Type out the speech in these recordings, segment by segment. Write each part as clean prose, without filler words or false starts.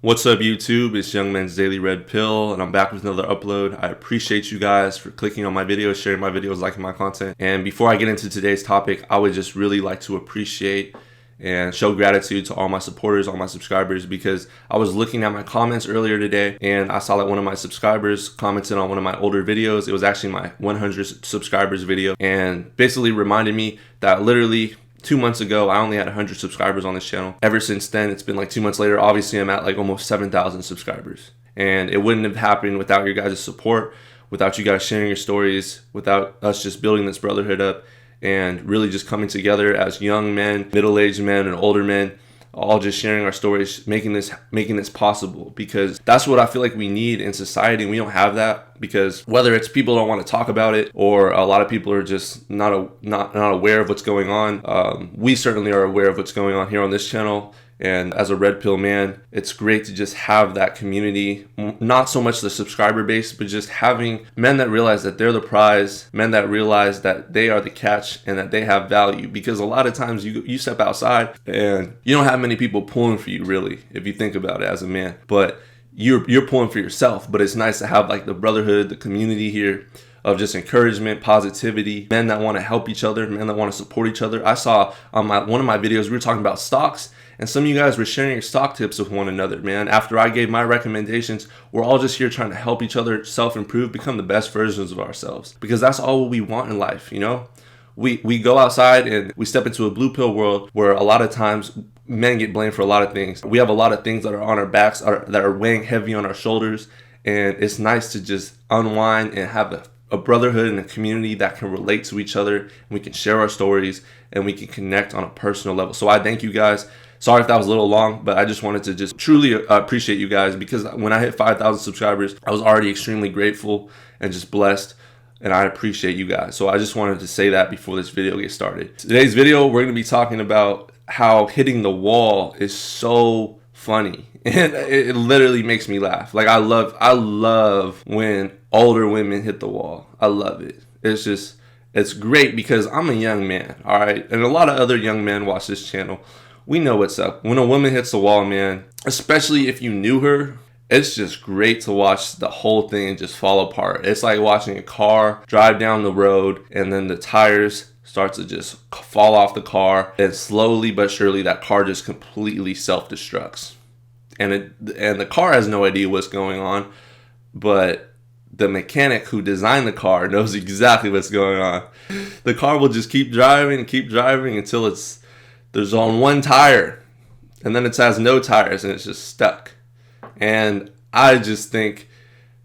What's up, YouTube? It's Young Man's Daily Red Pill, and I'm back with another upload. I appreciate you guys for clicking on my videos, sharing my videos, liking my content. And before I get into today's topic, I would just really like to appreciate and show gratitude to all my supporters, all my subscribers, because I was looking at my comments earlier today and I saw that one of my subscribers commented on one of my older videos. It was actually my 100 subscribers video, and basically reminded me that literally 2 months ago, I only had 100 subscribers on this channel. Ever since then, it's been like 2 months later. Obviously, I'm at like almost 7,000 subscribers. And it wouldn't have happened without your guys' support, without you guys sharing your stories, without us just building this brotherhood up and really just coming together as young men, middle-aged men, and older men, all just sharing our stories, making this possible, because that's what I feel like we need in society. We don't have that, because whether it's people don't want to talk about it or a lot of people are just not aware of what's going on. We certainly are aware of what's going on here on this channel. And as a Red Pill man, it's great to just have that community, not so much the subscriber base, but just having men that realize that they're the prize, men that realize that they are the catch and that they have value. Because a lot of times you step outside and you don't have many people pulling for you, really, if you think about it as a man. But you're pulling for yourself. But it's nice to have like the brotherhood, the community here of just encouragement, positivity, men that want to help each other, men that want to support each other. I saw on one of my videos, we were talking about stocks, and some of you guys were sharing your stock tips with one another, man. After I gave my recommendations, we're all just here trying to help each other self-improve, become the best versions of ourselves, because that's all we want in life, you know? We go outside and we step into a blue pill world where a lot of times men get blamed for a lot of things. We have a lot of things that are on our backs, that are weighing heavy on our shoulders, and it's nice to just unwind and have a brotherhood and a community that can relate to each other, and we can share our stories and we can connect on a personal level. So I thank you guys. Sorry if that was a little long, but I just wanted to just truly appreciate you guys, because when I hit 5,000 subscribers, I was already extremely grateful and just blessed, and I appreciate you guys. So I just wanted to say that before this video gets started. Today's video, we're going to be talking about how hitting the wall is so funny, and it literally makes me laugh. Like I love when older women hit the wall. I love it. It's great because I'm a young man, all right? And a lot of other young men watch this channel. We know what's up. When a woman hits the wall, man, especially if you knew her, it's just great to watch the whole thing just fall apart. It's like watching a car drive down the road and then the tires start to just fall off the car, and slowly but surely that car just completely self-destructs. And the car has no idea what's going on, but the mechanic who designed the car knows exactly what's going on. The car will just keep driving until there's on one tire, and then it has no tires and it's just stuck. And I just think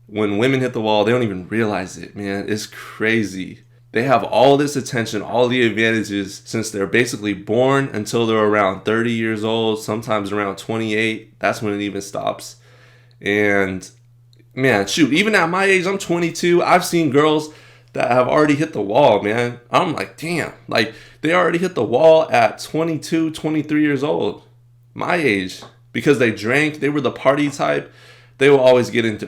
when women hit the wall, they don't even realize it, man. It's crazy. They have all this attention, all the advantages since they're basically born until they're around 30 years old, sometimes around 28. That's when it even stops. And man, shoot, even at my age, I'm 22. I've seen girls that have already hit the wall, man. I'm like, damn, like they already hit the wall at 22, 23 years old, my age, because they drank. They were the party type. They would always get into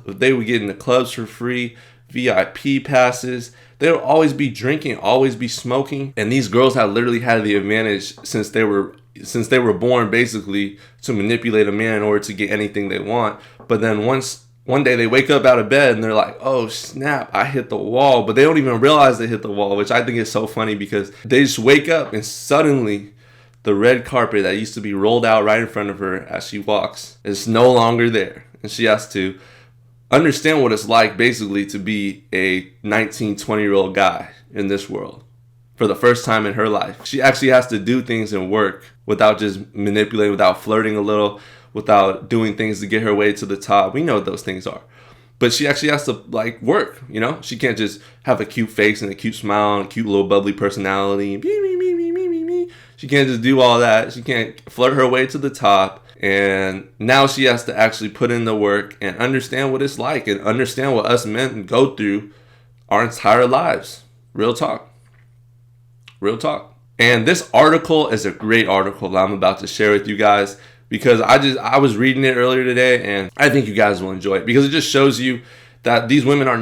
they would get into clubs for free, VIP passes. They would always be drinking, always be smoking. And these girls had literally had the advantage since they were born, basically, to manipulate a man in order to get anything they want. But then one day they wake up out of bed and they're like, oh snap, I hit the wall. But they don't even realize they hit the wall, which I think is so funny, because they just wake up and suddenly the red carpet that used to be rolled out right in front of her as she walks is no longer there. And she has to understand what it's like basically to be a 19, 20-year-old guy in this world for the first time in her life. She actually has to do things and work without just manipulating, without flirting a little, without doing things to get her way to the top. We know what those things are. But she actually has to like work, you know? She can't just have a cute face and a cute smile and a cute little bubbly personality. She can't just do all that. She can't flirt her way to the top. And now she has to actually put in the work and understand what it's like and understand what us men go through our entire lives. Real talk. Real talk. And this article is a great article that I'm about to share with you guys, because I was reading it earlier today, and I think you guys will enjoy it, because it just shows you that these women are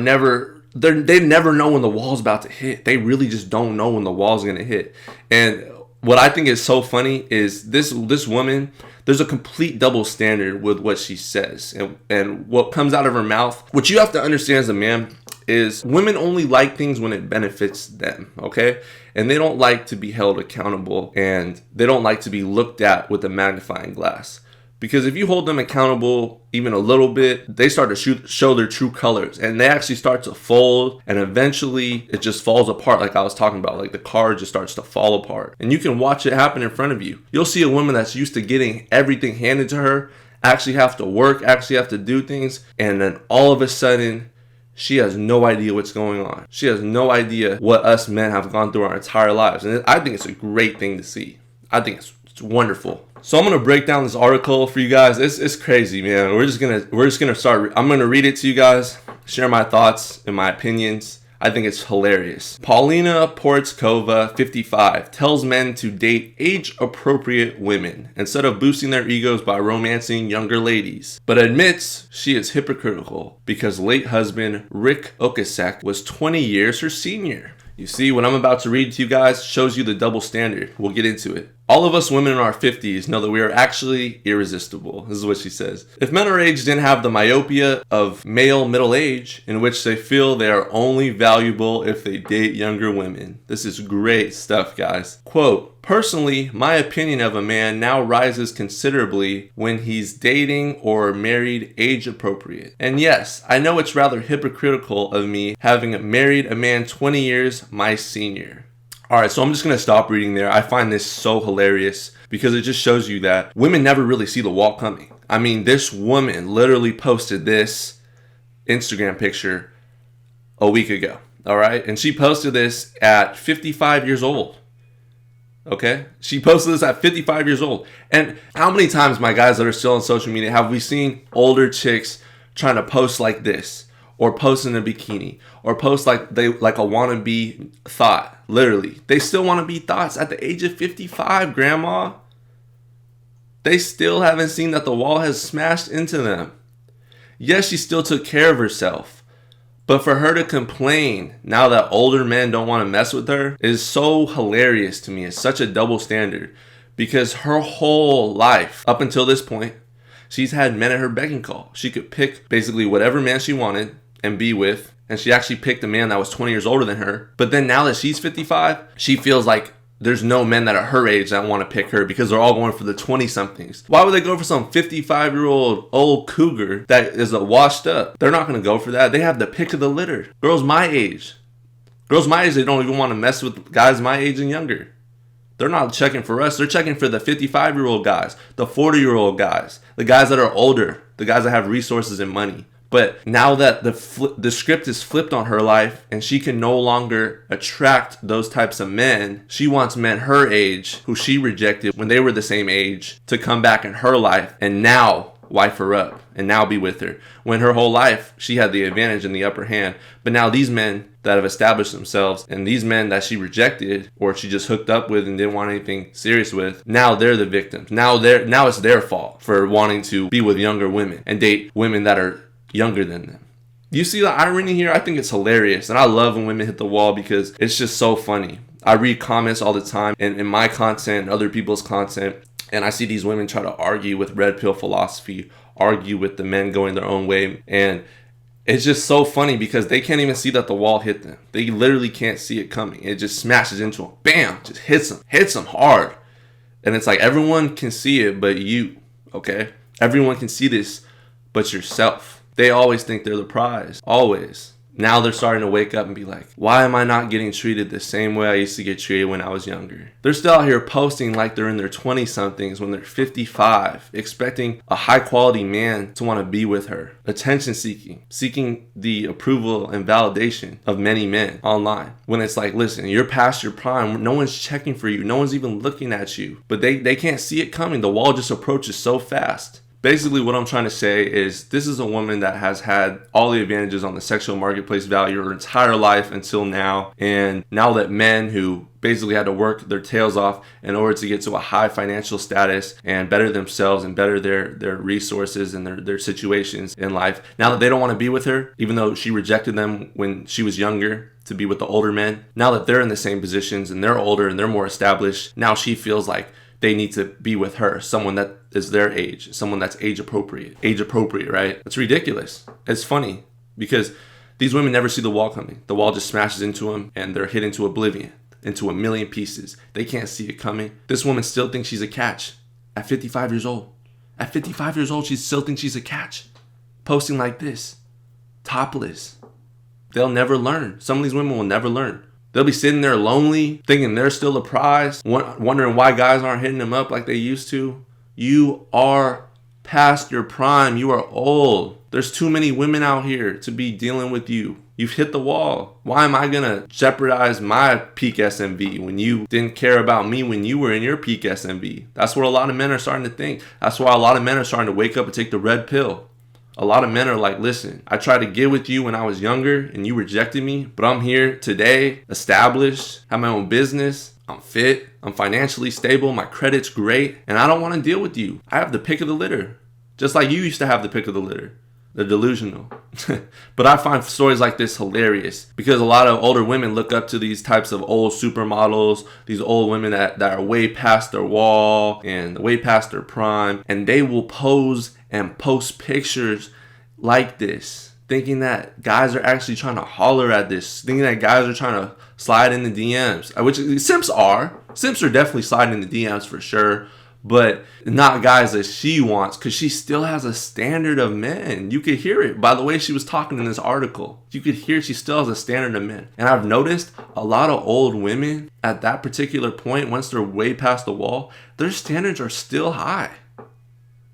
they never know when the wall's about to hit. They really just don't know when the wall's going to hit. And what I think is so funny is this woman There's a complete double standard with what she says and what comes out of her mouth. What you have to understand as a man is women only like things when it benefits them, okay? And they don't like to be held accountable, and they don't like to be looked at with a magnifying glass. Because if you hold them accountable even a little bit, they start to show their true colors, and they actually start to fold, and eventually it just falls apart, like I was talking about. Like the car just starts to fall apart, and you can watch it happen in front of you. You'll see a woman that's used to getting everything handed to her actually have to work, actually have to do things, and then all of a sudden she has no idea what's going on. She has no idea what us men have gone through our entire lives, and I think it's a great thing to see. I think it's wonderful. So I'm gonna break down this article for you guys. It's crazy, man. We're just gonna start. I'm gonna read it to you guys, share my thoughts and my opinions. I think it's hilarious. Paulina Portskova, 55, tells men to date age-appropriate women instead of boosting their egos by romancing younger ladies, but admits she is hypocritical because late husband Rick Okasek was 20 years her senior. You see, what I'm about to read to you guys shows you the double standard. We'll get into it. All of us women in our 50s know that we are actually irresistible. This is what she says. If men our age didn't have the myopia of male middle age, in which they feel they are only valuable if they date younger women. This is great stuff, guys. Quote, personally, my opinion of a man now rises considerably when he's dating or married age appropriate. And yes, I know it's rather hypocritical of me having married a man 20 years my senior. Alright, so I'm just going to stop reading there. I find this so hilarious because it just shows you that women never really see the wall coming. I mean, this woman literally posted this Instagram picture a week ago. Alright, and she posted this at 55 years old. Okay, she posted this at 55 years old. And how many times, my guys that are still on social media, have we seen older chicks trying to post like this, or post in a bikini, or post like a wannabe thought? Literally, they still want to be thoughts at the age of 55, grandma. They still haven't seen that the wall has smashed into them. Yes, she still took care of herself, but for her to complain now that older men don't want to mess with her is so hilarious to me. It's such a double standard because her whole life up until this point, she's had men at her beck and call. She could pick basically whatever man she wanted and be with. And she actually picked a man that was 20 years older than her. But then now that she's 55, she feels like there's no men that are her age that want to pick her because they're all going for the 20-somethings. Why would they go for some 55-year-old old cougar that is washed up? They're not going to go for that. They have the pick of the litter. Girls my age, they don't even want to mess with guys my age and younger. They're not checking for us. They're checking for the 55-year-old guys, the 40-year-old guys, the guys that are older, the guys that have resources and money. But now that the script is flipped on her life and she can no longer attract those types of men, she wants men her age who she rejected when they were the same age to come back in her life and now wife her up and now be with her. When her whole life she had the advantage and the upper hand. But now these men that have established themselves and these men that she rejected or she just hooked up with and didn't want anything serious with, now they're the victims. Now it's their fault for wanting to be with younger women and date women that are younger than them. You see the irony here? I think it's hilarious. And I love when women hit the wall because it's just so funny. I read comments all the time in my content and other people's content. And I see these women try to argue with red pill philosophy, argue with the men going their own way. And it's just so funny because they can't even see that the wall hit them. They literally can't see it coming. It just smashes into them. Bam! Just hits them hard. And it's like everyone can see it but you, okay? Everyone can see this but yourself. They always think they're the prize. Always. Now they're starting to wake up and be like, why am I not getting treated the same way I used to get treated when I was younger? They're still out here posting like they're in their 20-somethings when they're 55, expecting a high-quality man to want to be with her. Attention seeking the approval and validation of many men online. When it's like, listen, you're past your prime. No one's checking for you. No one's even looking at you. But they can't see it coming. The wall just approaches so fast. Basically, what I'm trying to say is this is a woman that has had all the advantages on the sexual marketplace value her entire life until now. And now that men who basically had to work their tails off in order to get to a high financial status and better themselves and better their resources and their situations in life, now that they don't want to be with her, even though she rejected them when she was younger to be with the older men, now that they're in the same positions and they're older and they're more established, now she feels like they need to be with her, someone that is their age, someone that's age appropriate. Age appropriate, right? It's ridiculous. It's funny because these women never see the wall coming. The wall just smashes into them and they're hit into oblivion, into a million pieces. They can't see it coming. This woman still thinks she's a catch at 55 years old. At 55 years old, she still thinks she's a catch. Posting like this, topless. They'll never learn. Some of these women will never learn. They'll be sitting there lonely, thinking they're still a prize, wondering why guys aren't hitting them up like they used to. You are past your prime. You are old. There's too many women out here to be dealing with you. You've hit the wall. Why am I going to jeopardize my peak SMV when you didn't care about me when you were in your peak SMV? That's what a lot of men are starting to think. That's why a lot of men are starting to wake up and take the red pill. A lot of men are like, listen, I tried to get with you when I was younger and you rejected me, but I'm here today, established, have my own business, I'm fit, I'm financially stable, my credit's great, and I don't want to deal with you. I have the pick of the litter, just like you used to have the pick of the litter. The delusional. But I find stories like this hilarious because a lot of older women look up to these types of old supermodels, these old women that are way past their wall and way past their prime, and they will pose and post pictures like this, thinking that guys are actually trying to holler at this, thinking that guys are trying to slide in the DMs, which simps are. Simps are definitely sliding in the DMs for sure. But not guys that she wants, because she still has a standard of men. You could hear it by the way she was talking in this article. You could hear she still has a standard of men. And I've noticed a lot of old women at that particular point, once they're way past the wall, their standards are still high.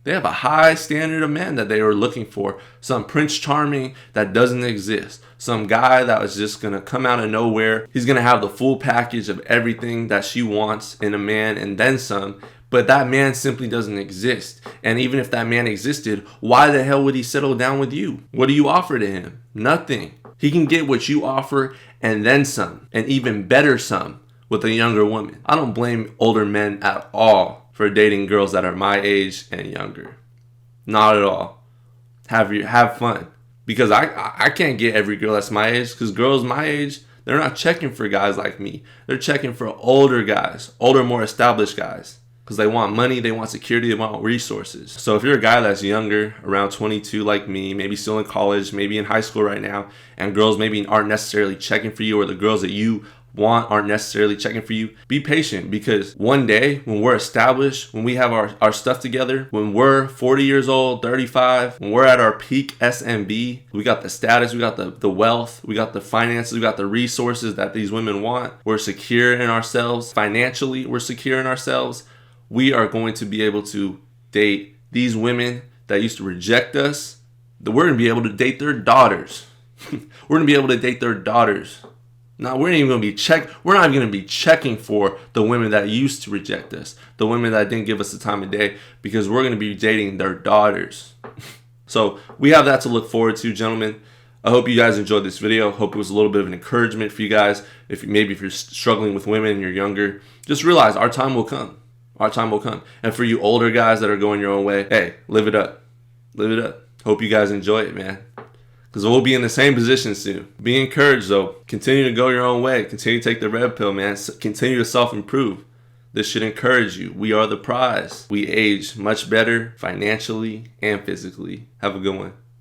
They have a high standard of men that they were looking for. Some Prince Charming that doesn't exist. Some guy that was just going to come out of nowhere. He's going to have the full package of everything that she wants in a man and then some. But that man simply doesn't exist. And even if that man existed, why the hell would he settle down with you? What do you offer to him? Nothing. He can get what you offer and then some, and even better some with a younger woman. I don't blame older men at all for dating girls that are my age and younger. Not at all. Have fun. Because I can't get every girl that's my age, because girls my age, they're not checking for guys like me. They're checking for older guys, older, more established guys. Because they want money, they want security, they want resources. So if you're a guy that's younger, around 22 like me, maybe still in college, maybe in high school right now, and girls maybe aren't necessarily checking for you, or the girls that you want aren't necessarily checking for you, be patient, because one day when we're established, when we have our stuff together, when we're 40 years old, 35, when we're at our peak SMB, we got the status, we got the wealth, we got the finances, we got the resources that these women want. We're secure in ourselves. Financially, we're secure in ourselves. We are going to be able to date these women that used to reject us. We're going to be able to date their daughters. We're going to be able to date their daughters. Now, we're not even going to be checking for the women that used to reject us, the women that didn't give us the time of day, because we're going to be dating their daughters. So we have that to look forward to, gentlemen. I hope you guys enjoyed this video. Hope it was a little bit of an encouragement for you guys. If you're struggling with women and you're younger, just realize our time will come. Our time will come. And for you older guys that are going your own way, hey, live it up. Live it up. Hope you guys enjoy it, man. Because we'll be in the same position soon. Be encouraged, though. Continue to go your own way. Continue to take the red pill, man. Continue to self-improve. This should encourage you. We are the prize. We age much better financially and physically. Have a good one.